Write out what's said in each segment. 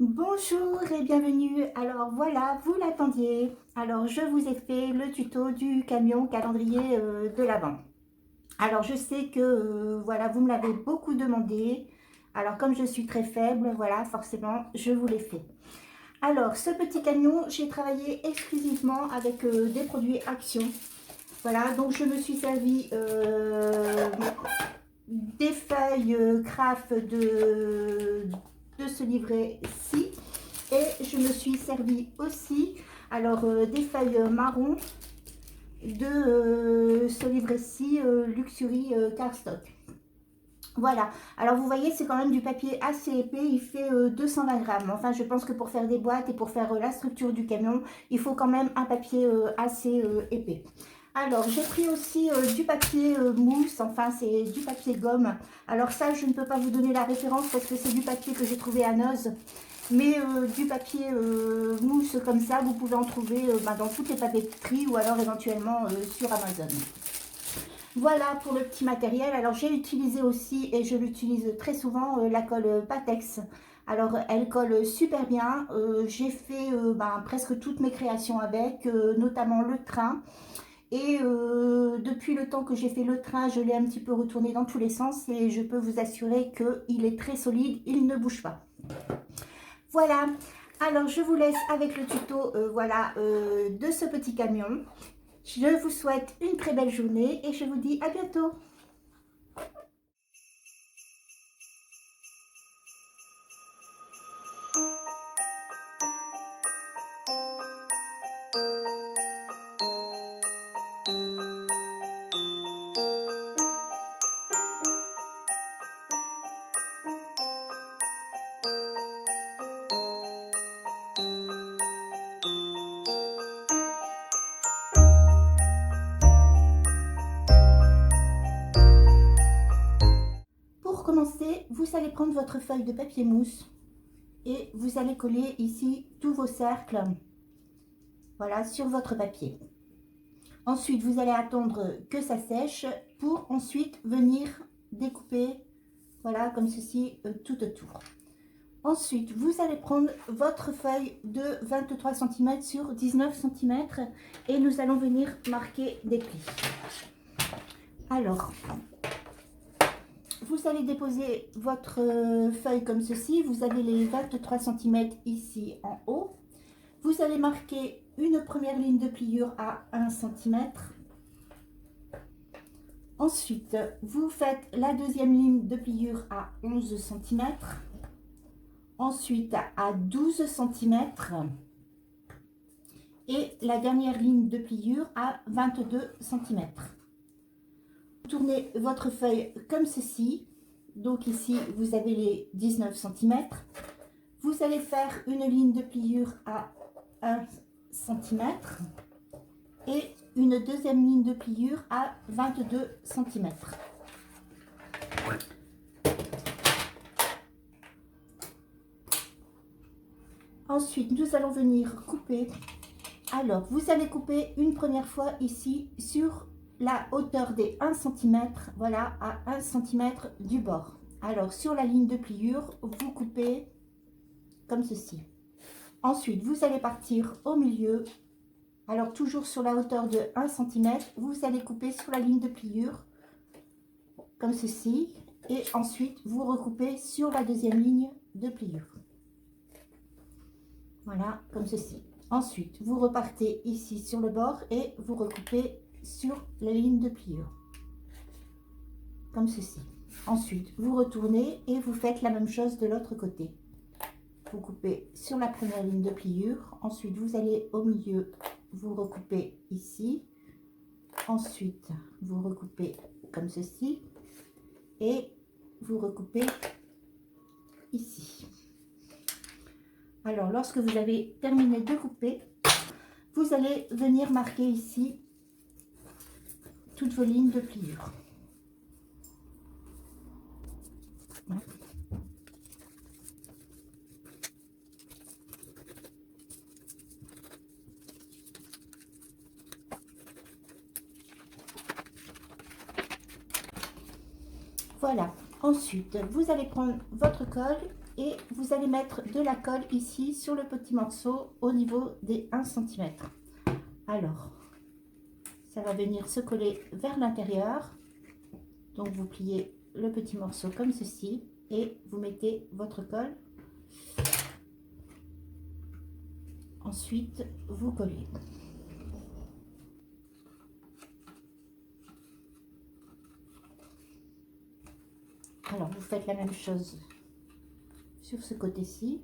Bonjour et bienvenue. Alors voilà, vous l'attendiez. Alors je vous ai fait le tuto du camion calendrier de l'Avent. Alors je sais que voilà, vous me l'avez beaucoup demandé. Alors comme je suis très faible, voilà, forcément, je vous l'ai fait. Alors ce petit camion, j'ai travaillé exclusivement avec des produits Action. Voilà, donc je me suis servi des feuilles craft de ce livret-ci. Et je me suis servi aussi, alors des feuilles marron de ce livret-ci Luxury Cardstock. Voilà, alors vous voyez, c'est quand même du papier assez épais, il fait 220 grammes. Enfin, je pense que pour faire des boîtes et pour faire la structure du camion, il faut quand même un papier assez épais. Alors, j'ai pris aussi du papier mousse, enfin, c'est du papier gomme. Alors ça, je ne peux pas vous donner la référence parce que c'est du papier que j'ai trouvé à Noz. Mais du papier mousse comme ça, vous pouvez en trouver dans toutes les papeteries ou alors éventuellement sur Amazon. Voilà pour le petit matériel. Alors j'ai utilisé aussi, et je l'utilise très souvent, la colle Patex. Alors elle colle super bien. J'ai fait presque toutes mes créations avec, notamment le train. Et depuis le temps que j'ai fait le train, je l'ai un petit peu retourné dans tous les sens et je peux vous assurer qu'il est très solide, il ne bouge pas. Voilà, alors je vous laisse avec le tuto de ce petit camion. Je vous souhaite une très belle journée et je vous dis à bientôt. Pour commencer, vous allez prendre votre feuille de papier mousse et vous allez coller ici tous vos cercles, voilà, sur votre papier. Ensuite, vous allez attendre que ça sèche pour ensuite venir découper, voilà, comme ceci, tout autour. Ensuite, vous allez prendre votre feuille de 23 cm sur 19 cm et nous allons venir marquer des plis. Alors, vous allez déposer votre feuille comme ceci. Vous avez les 23 cm ici en haut. Vous allez marquer une première ligne de pliure à 1 cm. Ensuite, vous faites la deuxième ligne de pliure à 11 cm. Ensuite, à 12 cm. Et la dernière ligne de pliure à 22 cm. Tournez votre feuille comme ceci. Donc ici, vous avez les 19 cm. Vous allez faire une ligne de pliure à 1 cm et une deuxième ligne de pliure à 22 cm. Ensuite, nous allons venir couper. Alors, vous allez couper une première fois ici sur la hauteur des 1 cm, voilà, à 1 cm du bord. Alors, sur la ligne de pliure, vous coupez comme ceci. Ensuite, vous allez partir au milieu. Alors, toujours sur la hauteur de 1 cm, vous allez couper sur la ligne de pliure, comme ceci. Et ensuite, vous recoupez sur la deuxième ligne de pliure. Voilà, comme ceci. Ensuite, vous repartez ici sur le bord et vous recoupez sur la ligne de pliure, comme ceci. Ensuite, vous retournez et vous faites la même chose de l'autre côté. Vous coupez sur la première ligne de pliure. Ensuite, vous allez au milieu, vous recoupez ici. Ensuite, vous recoupez comme ceci et vous recoupez ici. Alors, lorsque vous avez terminé de couper, vous allez venir marquer ici toutes vos lignes de pliure. Voilà. Ensuite, vous allez prendre votre colle et vous allez mettre de la colle ici sur le petit morceau au niveau des 1 cm. Alors, ça va venir se coller vers l'intérieur. Donc, vous pliez le petit morceau comme ceci et vous mettez votre colle. Ensuite, vous collez. Alors, vous faites la même chose sur ce côté-ci.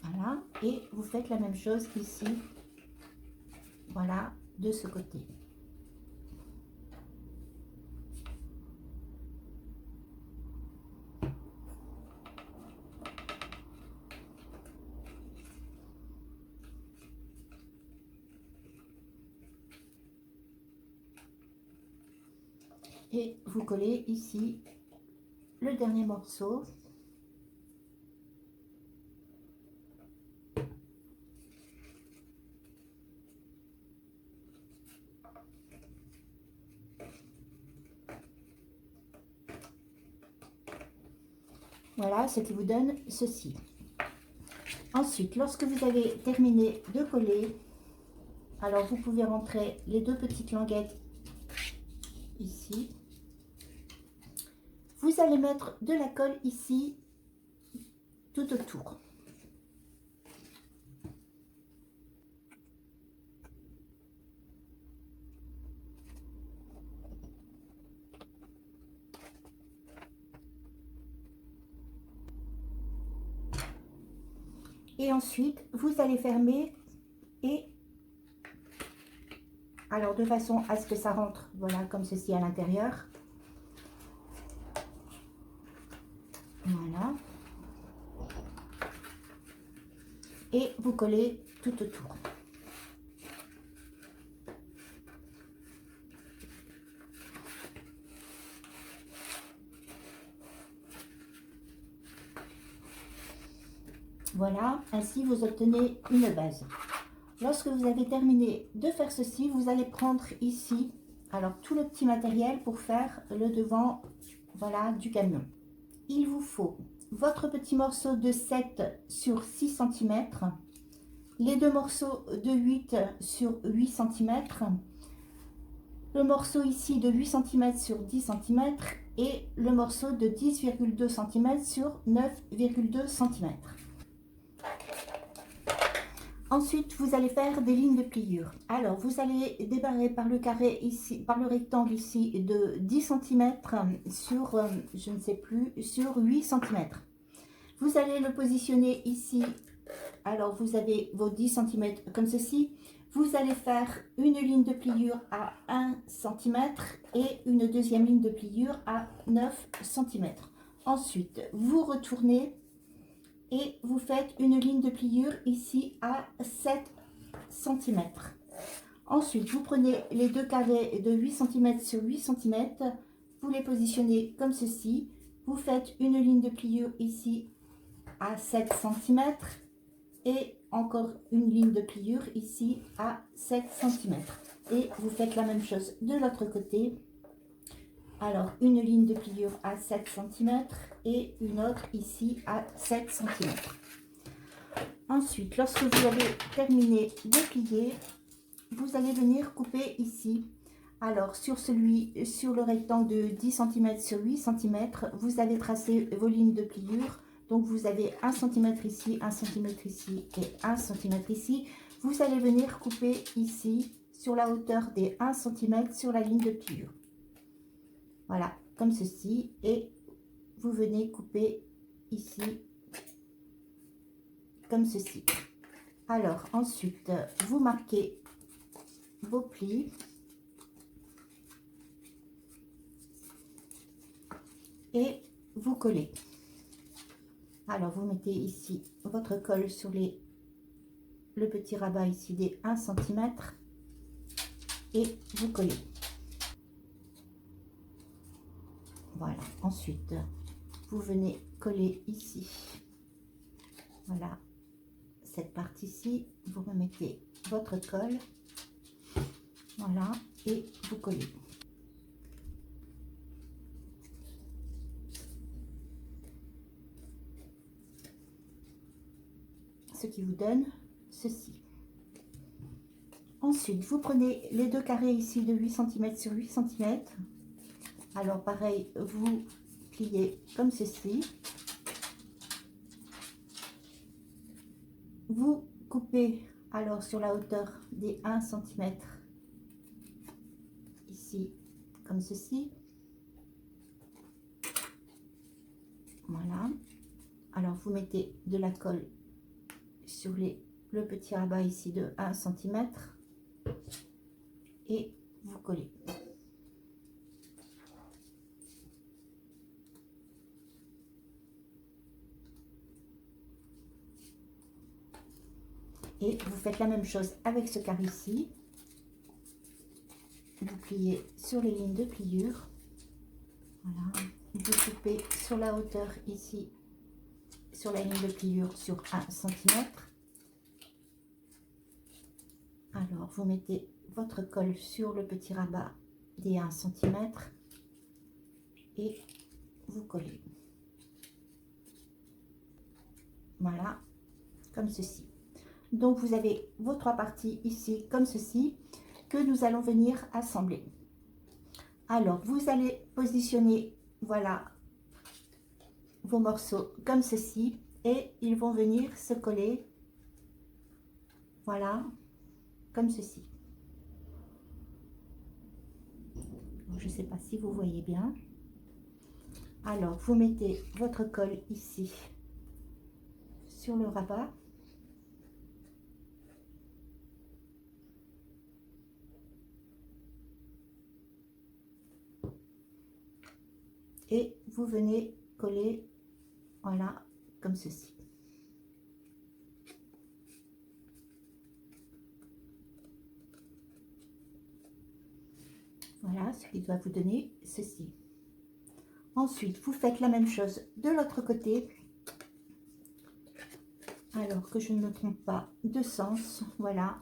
Voilà, et vous faites la même chose ici. Voilà, de ce côté. Et vous collez ici le dernier morceau. Voilà, ce qui vous donne ceci. Ensuite, lorsque vous avez terminé de coller, alors vous pouvez rentrer les 2 petites languettes ici. Vous allez mettre de la colle ici, tout autour. Et ensuite, vous allez fermer et alors de façon à ce que ça rentre, voilà, comme ceci à l'intérieur. Voilà. Et vous collez tout autour. Voilà, ainsi vous obtenez une base. Lorsque vous avez terminé de faire ceci, vous allez prendre ici, alors tout le petit matériel pour faire le devant, voilà, du camion. Il vous faut votre petit morceau de 7 sur 6 cm, les 2 morceaux de 8 sur 8 cm, le morceau ici de 8 cm sur 10 cm et le morceau de 10,2 cm sur 9,2 cm. Ensuite, vous allez faire des lignes de pliure. Alors, vous allez débarrer par le carré ici, par le rectangle ici de 10 cm sur, je ne sais plus, sur 8 cm. Vous allez le positionner ici. Alors, vous avez vos 10 cm comme ceci. Vous allez faire une ligne de pliure à 1 cm et une deuxième ligne de pliure à 9 cm. Ensuite, vous retournez et vous faites une ligne de pliure ici à 7 cm. Ensuite, vous prenez les 2 carrés de 8 cm sur 8 cm, vous les positionnez comme ceci, vous faites une ligne de pliure ici à 7 cm et encore une ligne de pliure ici à 7 cm. Et vous faites la même chose de l'autre côté. Alors, une ligne de pliure à 7 cm et une autre ici à 7 cm. Ensuite, lorsque vous avez terminé de plier, vous allez venir couper ici. Alors, sur le rectangle de 10 cm sur 8 cm, vous allez tracer vos lignes de pliure. Donc, vous avez 1 cm ici, 1 cm ici et 1 cm ici. Vous allez venir couper ici, sur la hauteur des 1 cm sur la ligne de pliure. Voilà, comme ceci. Et vous venez couper ici, comme ceci. Alors, ensuite, vous marquez vos plis. Et vous collez. Alors, vous mettez ici votre colle sur le petit rabat ici des 1 cm et vous collez. Voilà. Ensuite, vous venez coller ici. Voilà. Cette partie-ci, vous remettez votre colle Voilà, et vous collez. Ce qui vous donne ceci. Ensuite, vous prenez les deux carrés ici de 8 cm sur 8 cm. Alors pareil, vous pliez comme ceci. Vous coupez alors sur la hauteur des 1 cm ici, comme ceci. Voilà. Alors vous mettez de la colle sur le petit rabat ici de 1 cm et vous collez. Et vous faites la même chose avec ce carré-ci. Vous pliez sur les lignes de pliure. Voilà. Vous coupez sur la hauteur ici, sur la ligne de pliure sur 1 cm. Alors, vous mettez votre colle sur le petit rabat des 1 cm et vous collez. Voilà, comme ceci. Donc, vous avez vos trois parties ici, comme ceci, que nous allons venir assembler. Alors, vous allez positionner, voilà, vos morceaux comme ceci et ils vont venir se coller, voilà, comme ceci. Je ne sais pas si vous voyez bien. Alors, vous mettez votre colle ici sur le rabat. Et vous venez coller, voilà, comme ceci. Voilà ce qui doit vous donner ceci. Ensuite, vous faites la même chose de l'autre côté. Alors que je ne me trompe pas de sens, voilà,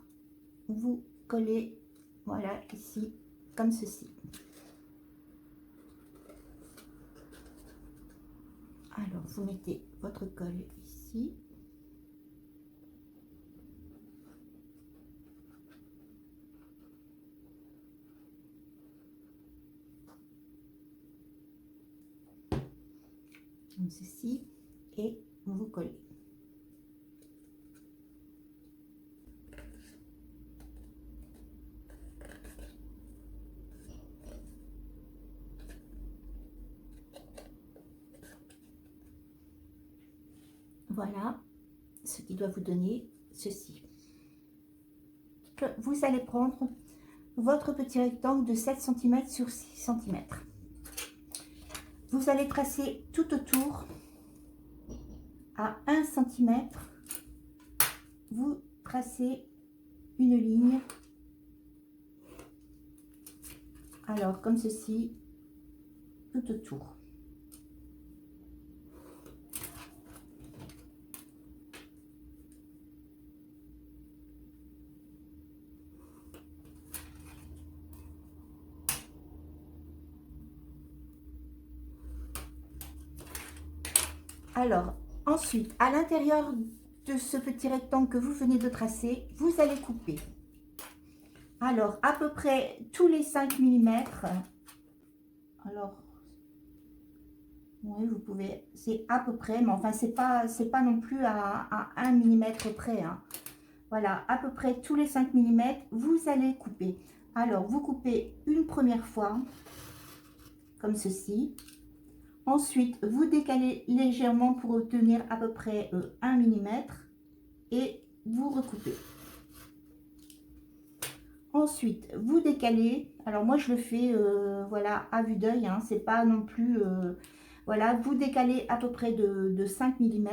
vous collez, voilà, ici, comme ceci. Alors, vous mettez votre colle ici. Comme ceci. Et vous collez. Voilà ce qui doit vous donner ceci. Vous allez prendre votre petit rectangle de 7 cm sur 6 cm. Vous allez tracer tout autour à 1 cm. Vous tracez une ligne. Alors, comme ceci, tout autour. Alors, ensuite, à l'intérieur de ce petit rectangle que vous venez de tracer, vous allez couper. Alors, à peu près tous les 5 mm. Alors, oui, vous pouvez, c'est à peu près, mais enfin, c'est pas non plus à 1 mm près. Hein. Voilà, à peu près tous les 5 mm, vous allez couper. Alors, vous coupez une première fois, comme ceci. Ensuite, vous décalez légèrement pour obtenir à peu près 1 mm et vous recoupez. Ensuite, vous décalez. Alors, moi, je le fais voilà, à vue d'œil. Hein, c'est pas non plus... voilà, vous décalez à peu près de 5 mm.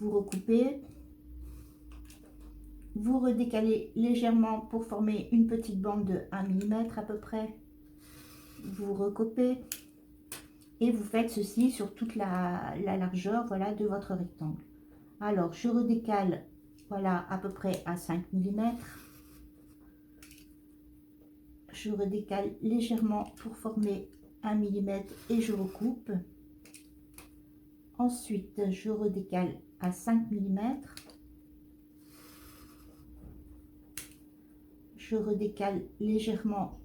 Vous recoupez. Vous redécalez légèrement pour former une petite bande de 1 mm à peu près. Vous recoupez. Et vous faites ceci sur toute la largeur, voilà, de votre rectangle. Alors, je redécale, voilà, à peu près à 5 mm. je redécale légèrement pour former 1 mm et je recoupe. Ensuite, je redécale à 5 mm. Je redécale légèrement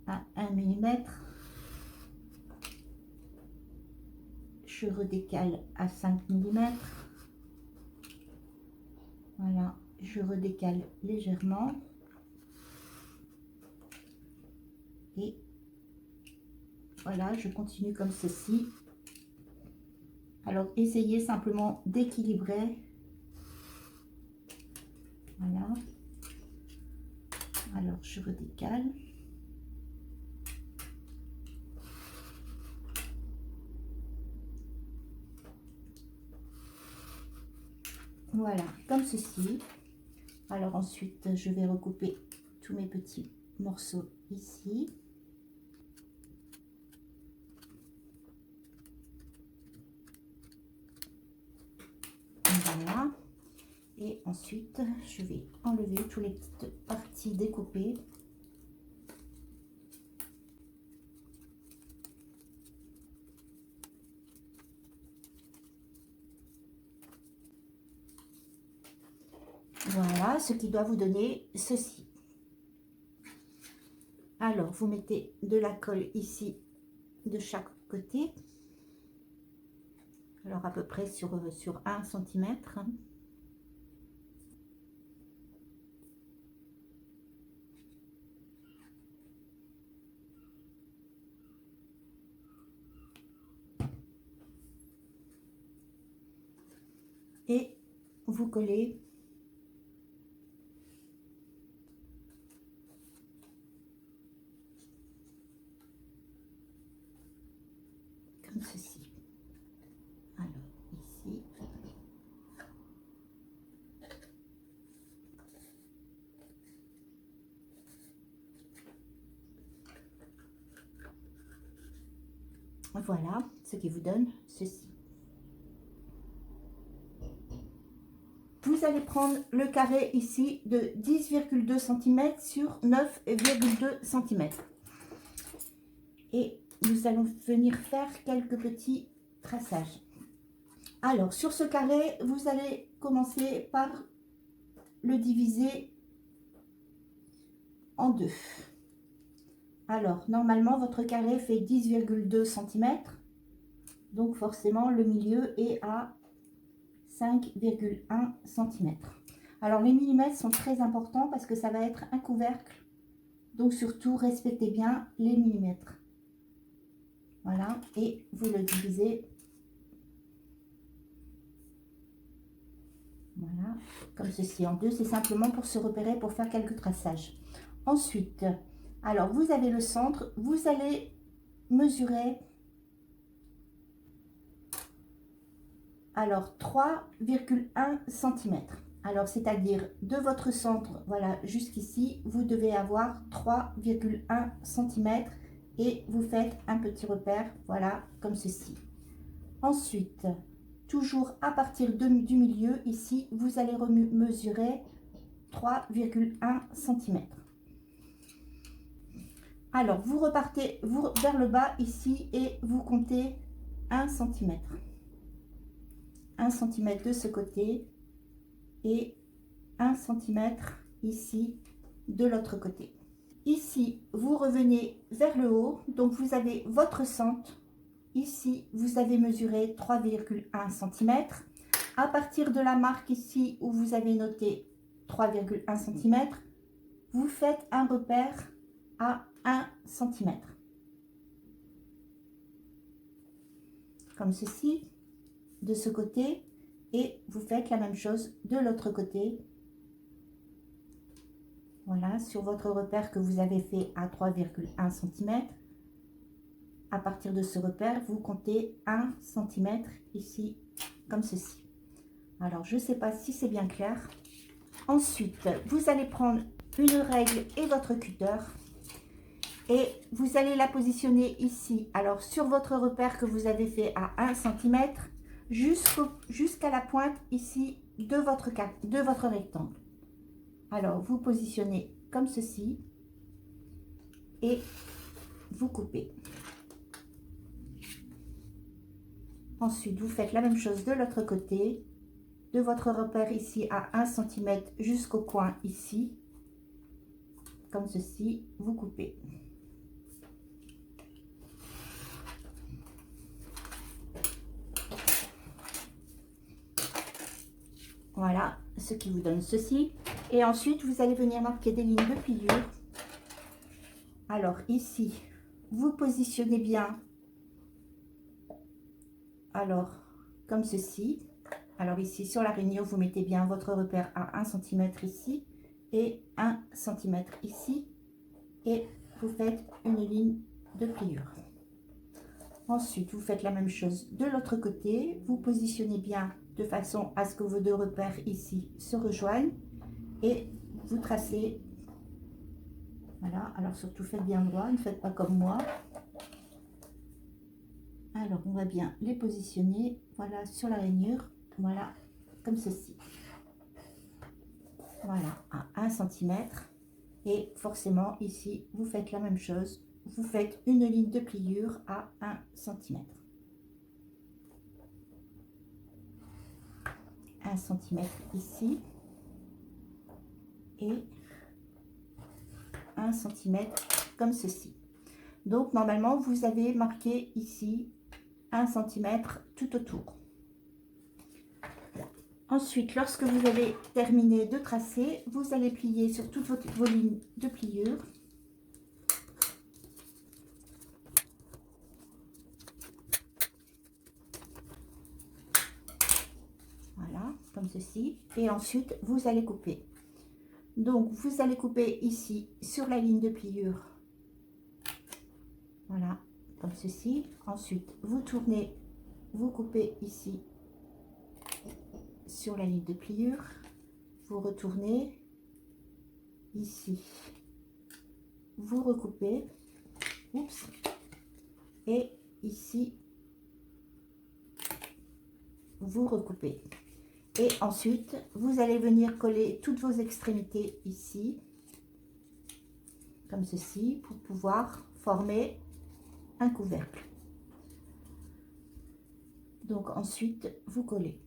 à 1 mm. Je redécale à 5 mm. Voilà, je redécale légèrement. Et voilà, je continue comme ceci. Alors, essayez simplement d'équilibrer. Voilà. Alors, je redécale. Voilà, comme ceci. Alors ensuite, je vais recouper tous mes petits morceaux ici. Voilà. Et ensuite, je vais enlever toutes les petites parties découpées. Voilà, ce qui doit vous donner ceci. Alors, vous mettez de la colle ici de chaque côté. Alors, à peu près sur 1 cm. Et vous collez comme ceci. Alors, ici. Voilà, ce qui vous donne ceci. Vous allez prendre le carré ici de 10,2 cm sur 9,2 cm. Et nous allons venir faire quelques petits traçages. Alors, sur ce carré, vous allez commencer par le diviser en deux. Alors, normalement, votre carré fait 10,2 cm. Donc, forcément, le milieu est à 5,1 cm. Alors, les millimètres sont très importants parce que ça va être un couvercle. Donc, surtout, respectez bien les millimètres. Voilà, et vous le divisez. Voilà, comme ceci en deux. C'est simplement pour se repérer, pour faire quelques traçages. Ensuite, alors vous avez le centre. Vous allez mesurer alors 3,1 cm. Alors, c'est-à-dire de votre centre, voilà, jusqu'ici, vous devez avoir 3,1 cm et vous faites un petit repère, voilà, comme ceci. Ensuite, toujours à partir du milieu, ici, vous allez mesurer 3,1 cm. Alors, vous repartez vers le bas ici et vous comptez 1 cm. 1 cm de ce côté et 1 cm ici de l'autre côté. Ici, vous revenez vers le haut, donc vous avez votre centre. Ici, vous avez mesuré 3,1 cm. À partir de la marque ici où vous avez noté 3,1 cm, vous faites un repère à 1 cm. Comme ceci, de ce côté, et vous faites la même chose de l'autre côté. Voilà, sur votre repère que vous avez fait à 3,1 cm. À partir de ce repère, vous comptez 1 cm ici, comme ceci. Alors, je ne sais pas si c'est bien clair. Ensuite, vous allez prendre une règle et votre cutter. Et vous allez la positionner ici. Alors, sur votre repère que vous avez fait à 1 cm, jusqu'à la pointe ici de votre rectangle. Alors, vous positionnez comme ceci. et vous coupez. Ensuite, vous faites la même chose de l'autre côté, de votre repère ici à 1 cm jusqu'au coin ici, comme ceci, vous coupez. Voilà, ce qui vous donne ceci. Et ensuite, vous allez venir marquer des lignes de pliure. Alors ici, vous positionnez bien, alors comme ceci. Alors ici, sur la rainure, vous mettez bien votre repère à 1 cm ici et 1 cm ici. Et vous faites une ligne de pliure. Ensuite, vous faites la même chose de l'autre côté. Vous positionnez bien de façon à ce que vos deux repères ici se rejoignent. Et vous tracez. Voilà, alors surtout faites bien droit, ne faites pas comme moi. Alors, on va bien les positionner, voilà, sur la rainure. Voilà, comme ceci. Voilà, à 1 cm. Et forcément, ici, vous faites la même chose. Vous faites une ligne de pliure à 1 cm. 1 cm ici. Et 1 cm comme ceci. Donc, normalement, vous avez marqué ici 1 cm tout autour. Ensuite, lorsque vous avez terminé de tracer, vous allez plier sur toutes vos lignes de pliure. Voilà, comme ceci. Et ensuite, vous allez couper. Donc, vous allez couper ici sur la ligne de pliure. Voilà, comme ceci. Ensuite, vous tournez, vous coupez ici sur la ligne de pliure. Vous retournez ici. Vous recoupez. Oups. Et ici, vous recoupez. Et ensuite, vous allez venir coller toutes vos extrémités ici, comme ceci, pour pouvoir former un couvercle. Donc ensuite, vous collez.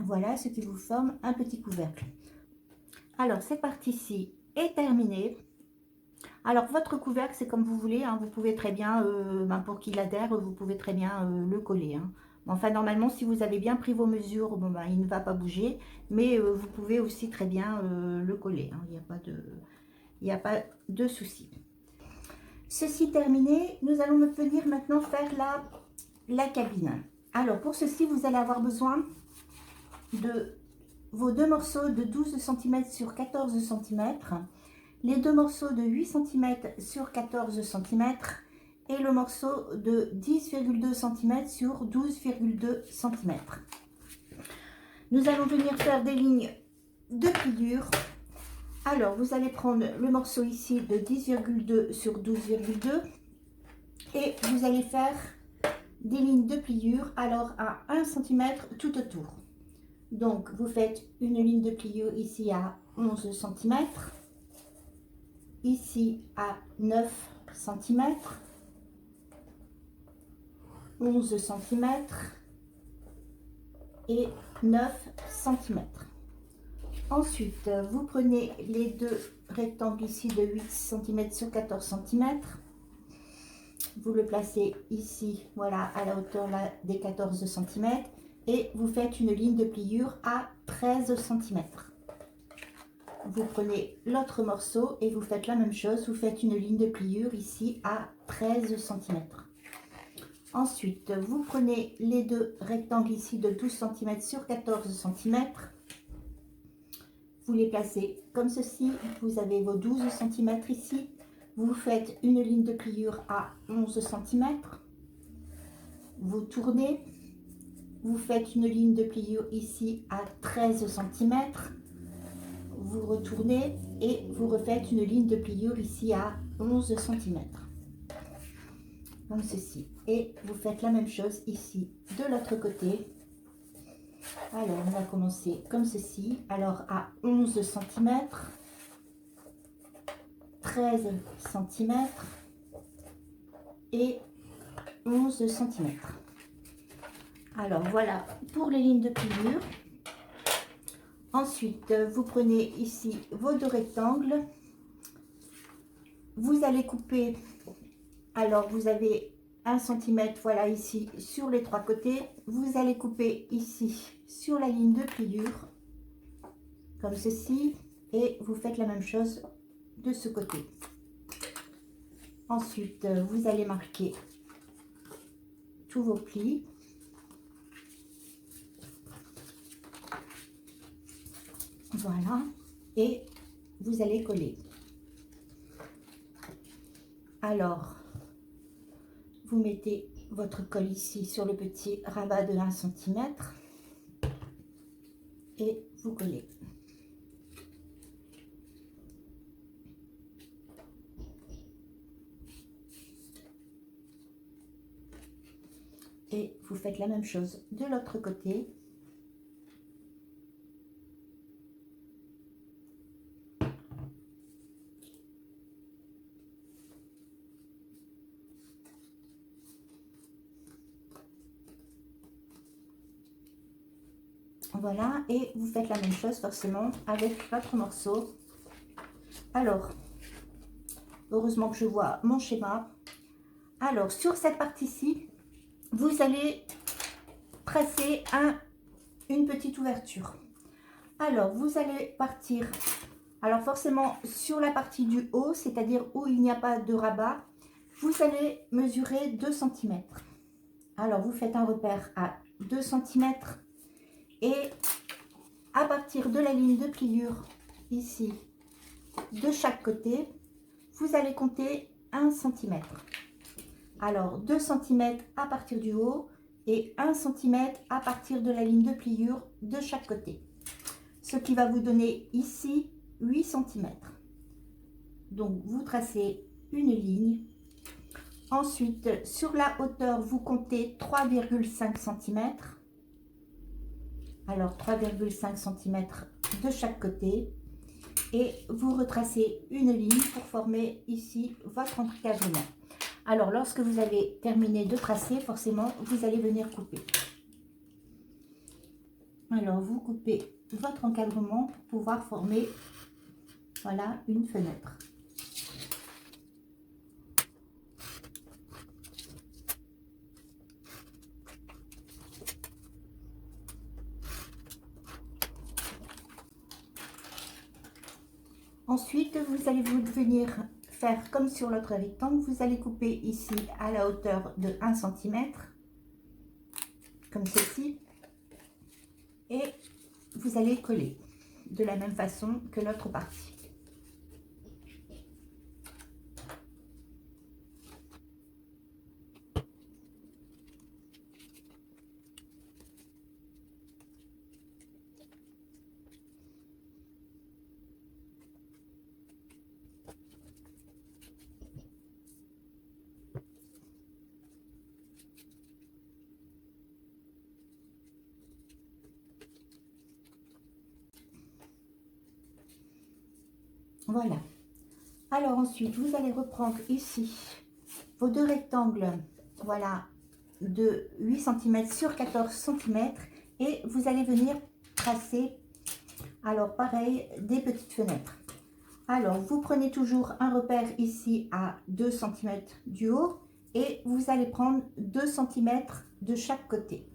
Voilà ce qui vous forme un petit couvercle. Alors, cette partie-ci est terminée. Alors, votre couvercle, c'est comme vous voulez. Hein, vous pouvez très bien, pour qu'il adhère, vous pouvez très bien le coller. Hein. Enfin, normalement, si vous avez bien pris vos mesures, bon, ben, il ne va pas bouger. Mais vous pouvez aussi très bien le coller. Hein, il n'y a pas de souci. Ceci terminé, nous allons venir maintenant faire la cabine. Alors, pour ceci, vous allez avoir besoin de vos deux morceaux de 12 cm sur 14 cm, les deux morceaux de 8 cm sur 14 cm et le morceau de 10,2 cm sur 12,2 cm. Nous allons venir faire des lignes de pliure. Alors, vous allez prendre le morceau ici de 10,2 sur 12,2 et vous allez faire des lignes de pliure alors à 1 cm tout autour. Donc, vous faites une ligne de pliure ici à 11 cm, ici à 9 cm, 11 cm et 9 cm. Ensuite, vous prenez les deux rectangles ici de 8 cm sur 14 cm. Vous le placez ici, voilà, à la hauteur là, des 14 cm. Et vous faites une ligne de pliure à 13 cm. Vous prenez l'autre morceau et vous faites la même chose. Vous faites une ligne de pliure ici à 13 cm. Ensuite, vous prenez les deux rectangles ici de 12 cm sur 14 cm. Vous les placez comme ceci. Vous avez vos 12 cm ici. vous faites une ligne de pliure à 11 cm, vous tournez, vous faites une ligne de pliure ici à 13 cm, vous retournez et vous refaites une ligne de pliure ici à 11 cm, comme ceci. Et vous faites la même chose ici de l'autre côté. Alors, on va commencer comme ceci. Alors, à 11 cm, 13 cm et 11 cm. Alors, voilà pour les lignes de pliure. Ensuite, vous prenez ici vos deux rectangles. Vous allez couper. Alors, vous avez 1 cm, voilà, ici, sur les trois côtés. Vous allez couper ici, sur la ligne de pliure, comme ceci. Et vous faites la même chose de ce côté. Ensuite, vous allez marquer tous vos plis. Voilà. Et vous allez coller. Alors, vous mettez votre colle ici sur le petit rabat de 1 cm et vous collez. Et vous faites la même chose de l'autre côté. Voilà, et vous faites la même chose forcément avec votre morceau. Alors, heureusement que je vois mon schéma. Alors, sur cette partie-ci, vous allez presser une petite ouverture. Alors, vous allez partir, alors forcément sur la partie du haut, c'est-à-dire où il n'y a pas de rabat, vous allez mesurer 2 cm. Alors, vous faites un repère à 2 cm et à partir de la ligne de pliure, ici, de chaque côté, vous allez compter 1 cm. Alors, 2 cm à partir du haut et 1 cm à partir de la ligne de pliure de chaque côté. Ce qui va vous donner ici 8 cm. Donc, vous tracez une ligne. Ensuite, sur la hauteur, vous comptez 3,5 cm. Alors, 3,5 cm de chaque côté. Et vous retracez une ligne pour former ici votre encadrement. Alors, lorsque vous avez terminé de tracer, forcément, vous allez venir couper. Alors, vous coupez votre encadrement pour pouvoir former, voilà, une fenêtre. Ensuite, vous allez venir faire comme sur l'autre rectangle. Vous allez couper ici à la hauteur de 1 cm, comme ceci, et vous allez coller de la même façon que l'autre partie. Voilà. Alors ensuite, vous allez reprendre ici vos deux rectangles, voilà, de 8 cm sur 14 cm et vous allez venir tracer, alors pareil, des petites fenêtres. Alors, vous prenez toujours un repère ici à 2 cm du haut et vous allez prendre 2 cm de chaque côté.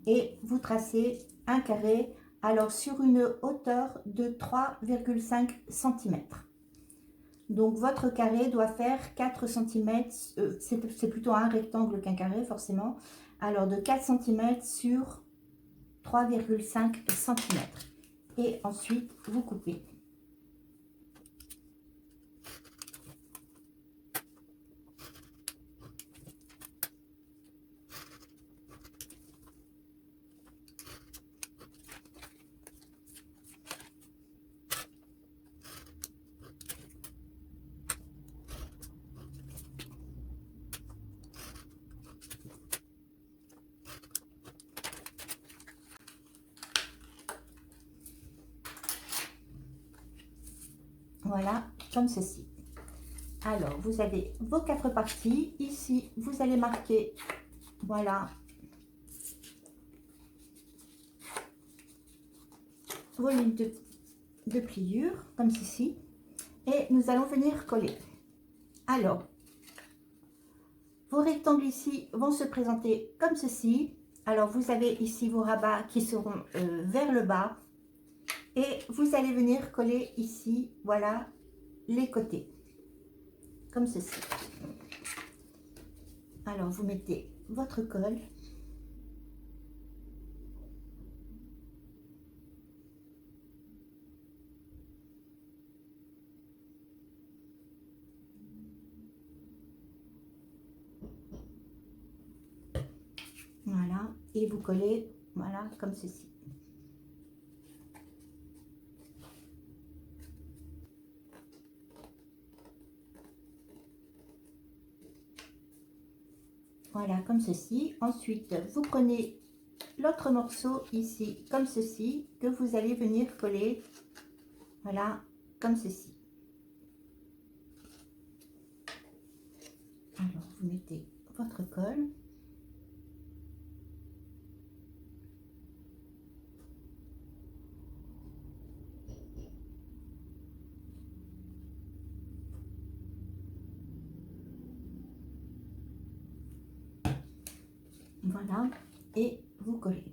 Et vous tracez un carré, alors sur une hauteur de 3,5 cm. Donc, votre carré doit faire 4 cm, c'est plutôt un rectangle qu'un carré forcément, alors de 4 cm sur 3,5 cm. Et ensuite, vous coupez. Voilà, comme ceci. Alors, vous avez vos 4 parties. Ici, vous allez marquer, voilà, vos lignes de pliure, comme ceci. Et nous allons venir coller. Alors, vos rectangles ici vont se présenter comme ceci. Alors, vous avez ici vos rabats qui seront vers le bas. Et vous allez venir coller ici, voilà, les côtés. Comme ceci. Alors, vous mettez votre colle. Voilà, et vous collez, voilà, comme ceci. Voilà, comme ceci. Ensuite, vous prenez l'autre morceau ici, comme ceci, que vous allez venir coller, voilà, comme ceci. Alors, vous mettez votre colle. Voilà, et vous collez.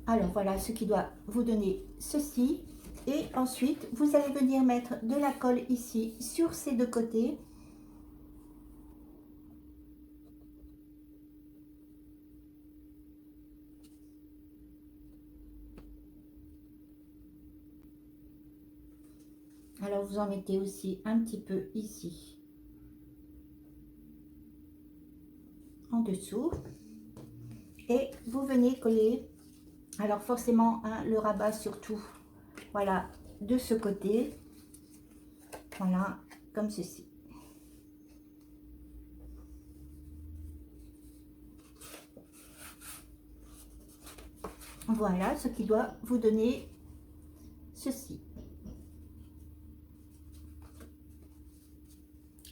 Alors voilà ce qui doit vous donner ceci. Et ensuite, vous allez venir mettre de la colle ici sur ces deux côtés. Alors vous en mettez aussi un petit peu ici en dessous. Et vous venez coller. Alors forcément, hein, le rabat surtout, voilà, de ce côté. Voilà, comme ceci. Voilà ce qui doit vous donner ceci.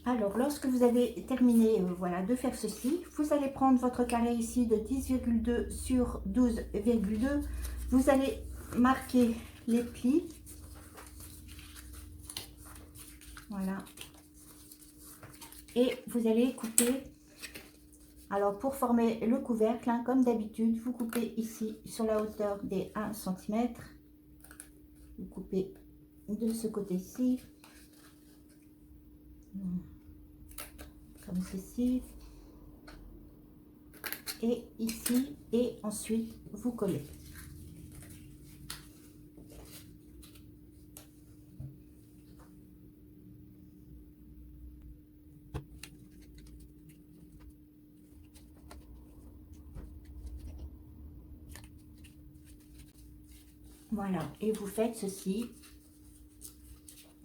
Alors, lorsque vous avez terminé voilà, de faire ceci, vous allez prendre votre carré ici de 10,2 sur 12,2. Vous allez marquer les plis. Voilà. Et vous allez couper. Alors, pour former le couvercle, hein, comme d'habitude, vous coupez ici sur la hauteur des 1 cm. Vous coupez de ce côté-ci. Comme ceci. Et ici. Et ensuite, vous collez. Voilà, et vous faites ceci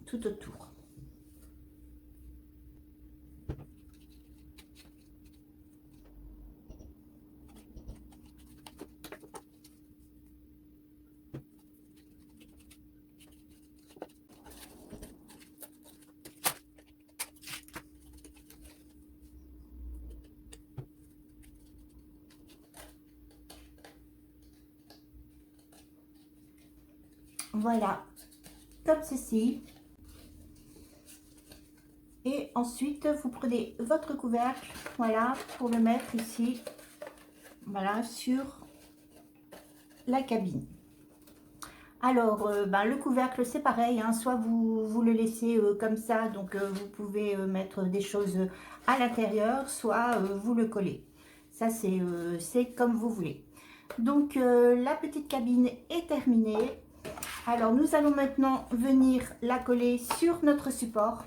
tout autour. Voilà, comme ceci. Et ensuite, vous prenez votre couvercle, voilà, pour le mettre ici, voilà, sur la cabine. Alors, le couvercle, c'est pareil, hein, soit vous le laissez comme ça, donc vous pouvez mettre des choses à l'intérieur, soit vous le collez. Ça, c'est comme vous voulez. Donc, la petite cabine est terminée. Alors, nous allons maintenant venir la coller sur notre support.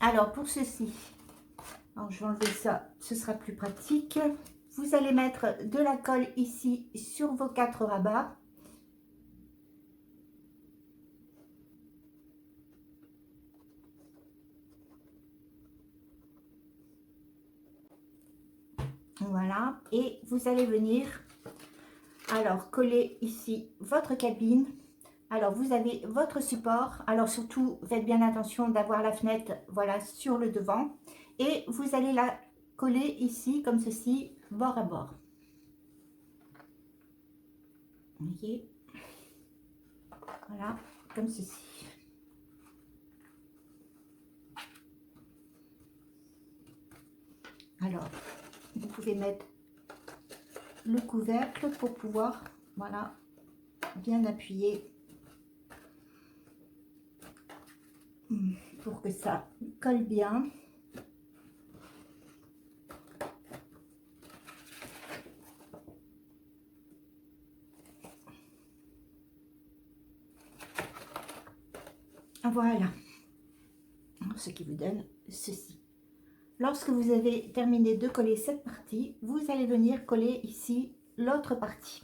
Alors, pour ceci, alors je vais enlever ça, ce sera plus pratique. vous allez mettre de la colle ici sur vos 4 rabats. Voilà, et vous allez venir alors coller ici votre cabine. Alors vous avez votre support, alors surtout faites bien attention d'avoir la fenêtre voilà sur le devant, et vous allez la coller ici comme ceci, bord à bord. Vous voyez, voilà, comme ceci. Alors vous pouvez mettre le couvercle pour pouvoir voilà bien appuyer pour que ça colle bien. Voilà, ce qui vous donne ceci. Lorsque vous avez terminé de coller cette partie, vous allez venir coller ici l'autre partie.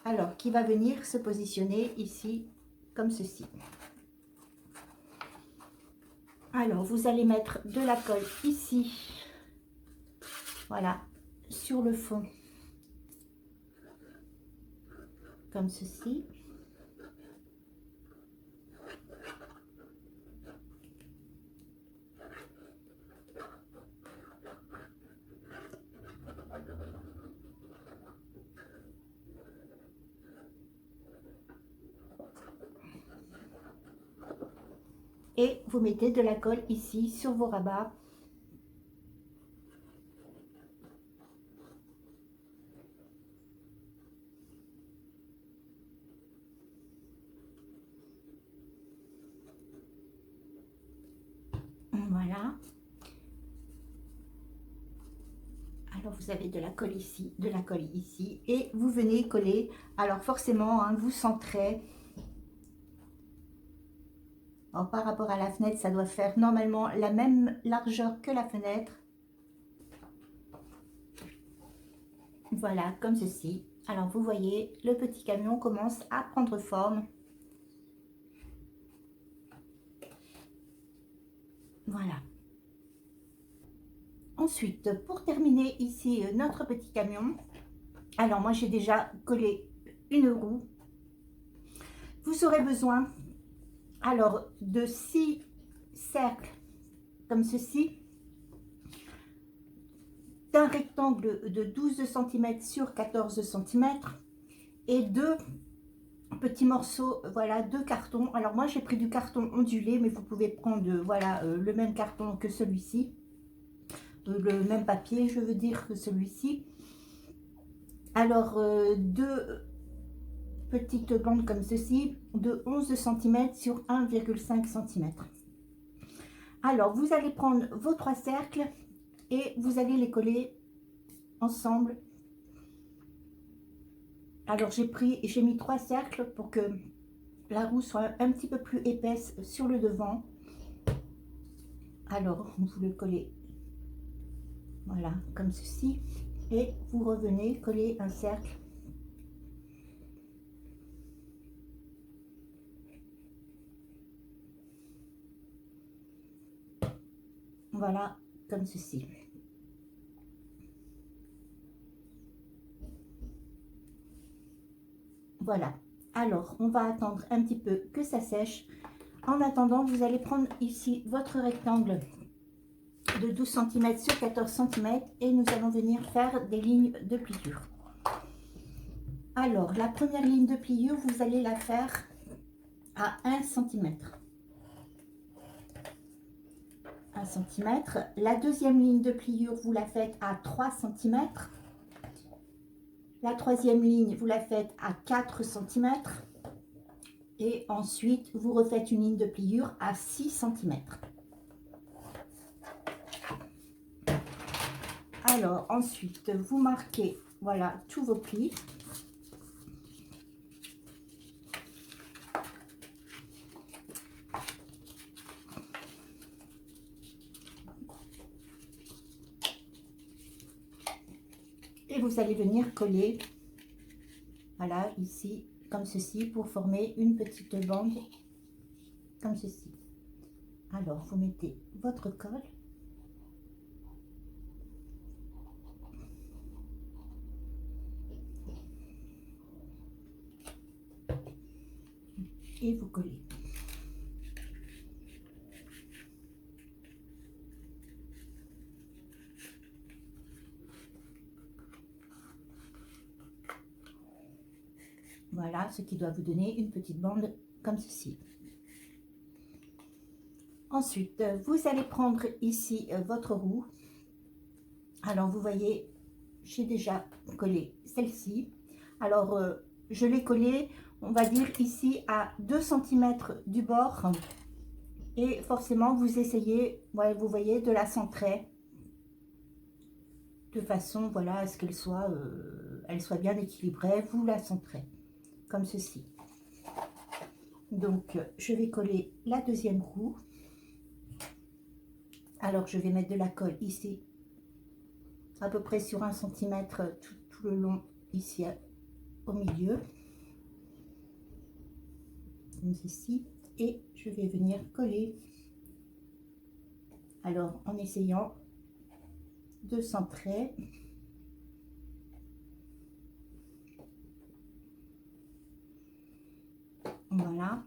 Alors, qui va venir se positionner ici comme ceci. Alors, vous allez mettre de la colle ici, voilà, sur le fond, comme ceci. Et vous mettez de la colle ici sur vos rabats. Voilà. Alors vous avez de la colle ici, de la colle ici, et vous venez coller. Alors forcément, hein, vous centrez. Alors, par rapport à la fenêtre, ça doit faire normalement la même largeur que la fenêtre. Voilà, comme ceci. Alors, vous voyez, le petit camion commence à prendre forme. Voilà. Ensuite, pour terminer ici notre petit camion, alors moi j'ai déjà collé une roue. Vous aurez besoin alors de 6 cercles comme ceci, d'un rectangle de 12 cm sur 14 cm et 2 petits morceaux, voilà, de carton. Alors moi j'ai pris du carton ondulé, mais vous pouvez prendre voilà le même carton que celui-ci, le même papier je veux dire que celui-ci. Alors 2 petites bandes comme ceci de 11 cm sur 1,5 cm. Alors vous allez prendre vos 3 cercles et vous allez les coller ensemble. Alors j'ai mis 3 cercles pour que la roue soit un petit peu plus épaisse sur le devant. Alors vous le collez voilà comme ceci et vous revenez coller un cercle. Voilà comme ceci. Voilà. Alors on va attendre un petit peu que ça sèche. En attendant, vous allez prendre ici votre rectangle de 12 cm sur 14 cm et nous allons venir faire des lignes de pliure. Alors, la première ligne de pliure, vous allez la faire à 1 cm. 1 cm. La deuxième ligne de pliure, vous la faites à 3 cm. La troisième ligne, vous la faites à 4 cm. Et ensuite, vous refaites une ligne de pliure à 6 cm. Alors, ensuite, vous marquez, voilà, tous vos plis. Et vous allez venir coller, voilà, ici, comme ceci, pour former une petite bande, comme ceci. Alors, vous mettez votre colle. Et vous collez. Voilà, ce qui doit vous donner une petite bande comme ceci. Ensuite, vous allez prendre ici votre roue. Alors, vous voyez, j'ai déjà collé celle-ci. Alors, je l'ai collée, on va dire ici à 2 cm du bord. Et forcément, vous essayez, ouais, vous voyez, de la centrer de façon, voilà, à ce qu'elle soit bien équilibrée. Vous la centrez comme ceci. Donc, je vais coller la deuxième roue. Alors, je vais mettre de la colle ici, à peu près sur 1 cm tout le long, ici au milieu, comme ceci. Et je vais venir coller. Alors, en essayant de centrer. Voilà.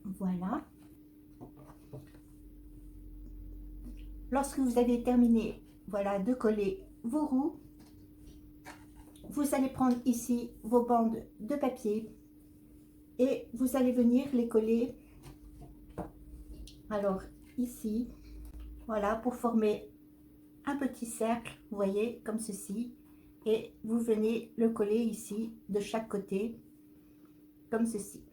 Voilà. Lorsque vous avez terminé, voilà, de coller vos roues, vous allez prendre ici vos bandes de papier et vous allez venir les coller, alors ici, voilà, pour former un petit cercle, vous voyez, comme ceci, et vous venez le coller ici de chaque côté, comme ceci.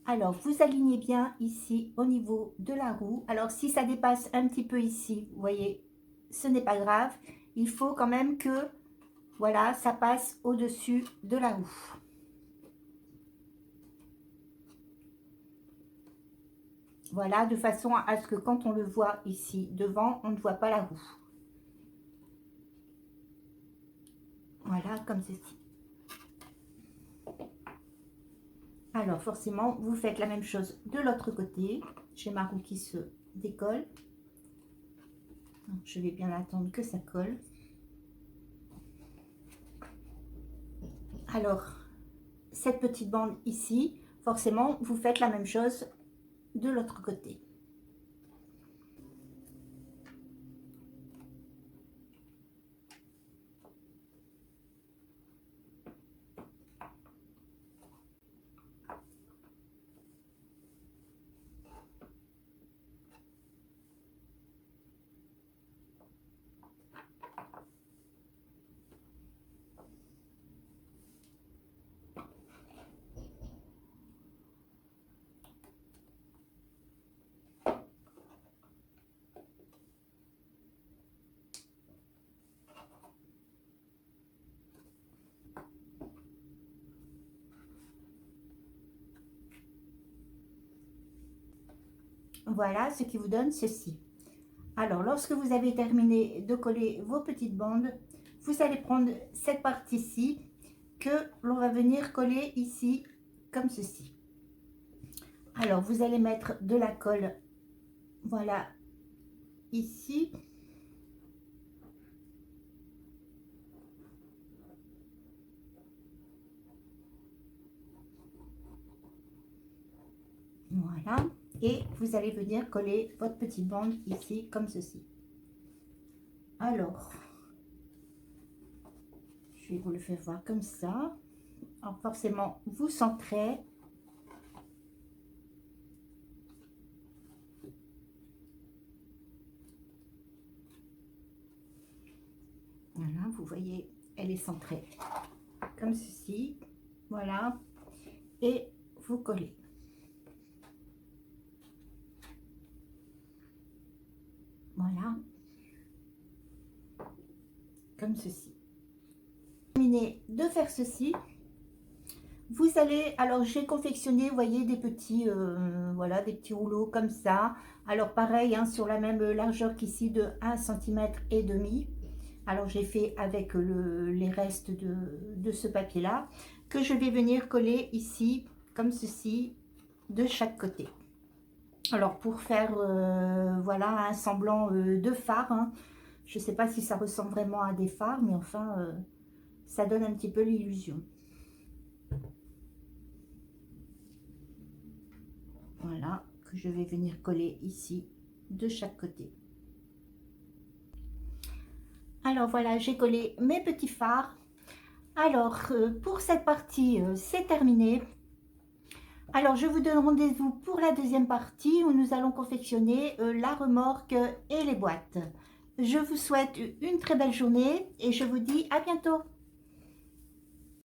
Alors, vous alignez bien ici au niveau de la roue. Alors, si ça dépasse un petit peu ici, vous voyez, ce n'est pas grave. Il faut quand même que, voilà, ça passe au-dessus de la roue. Voilà, de façon à ce que quand on le voit ici devant, on ne voit pas la roue. Voilà, comme ceci. Alors, forcément, vous faites la même chose de l'autre côté. J'ai ma roue qui se décolle. Donc, je vais bien attendre que ça colle. Alors, cette petite bande ici, forcément, vous faites la même chose de l'autre côté. Voilà ce qui vous donne ceci. Alors, lorsque vous avez terminé de coller vos petites bandes, vous allez prendre cette partie-ci que l'on va venir coller ici, comme ceci. Alors, vous allez mettre de la colle, voilà, ici. Voilà. Et vous allez venir coller votre petite bande ici, comme ceci. Alors, je vais vous le faire voir comme ça. Alors forcément, vous centrez. Voilà, vous voyez, elle est centrée. Comme ceci. Voilà. Et vous collez. Voilà. Comme ceci. Terminé de faire ceci. Vous allez, alors j'ai confectionné, vous voyez, des petits, voilà, des petits rouleaux comme ça. Alors pareil, hein, sur la même largeur qu'ici de 1,5 cm. Alors j'ai fait avec les restes de ce papier-là, que je vais venir coller ici, comme ceci, de chaque côté. Alors pour faire, voilà, un semblant de phare, hein. Je ne sais pas si ça ressemble vraiment à des phares, mais enfin, ça donne un petit peu l'illusion. Voilà, que je vais venir coller ici, de chaque côté. Alors voilà, j'ai collé mes petits phares. Alors, pour cette partie, c'est terminé. Alors, je vous donne rendez-vous pour la deuxième partie où nous allons confectionner la remorque et les boîtes. Je vous souhaite une très belle journée et je vous dis à bientôt.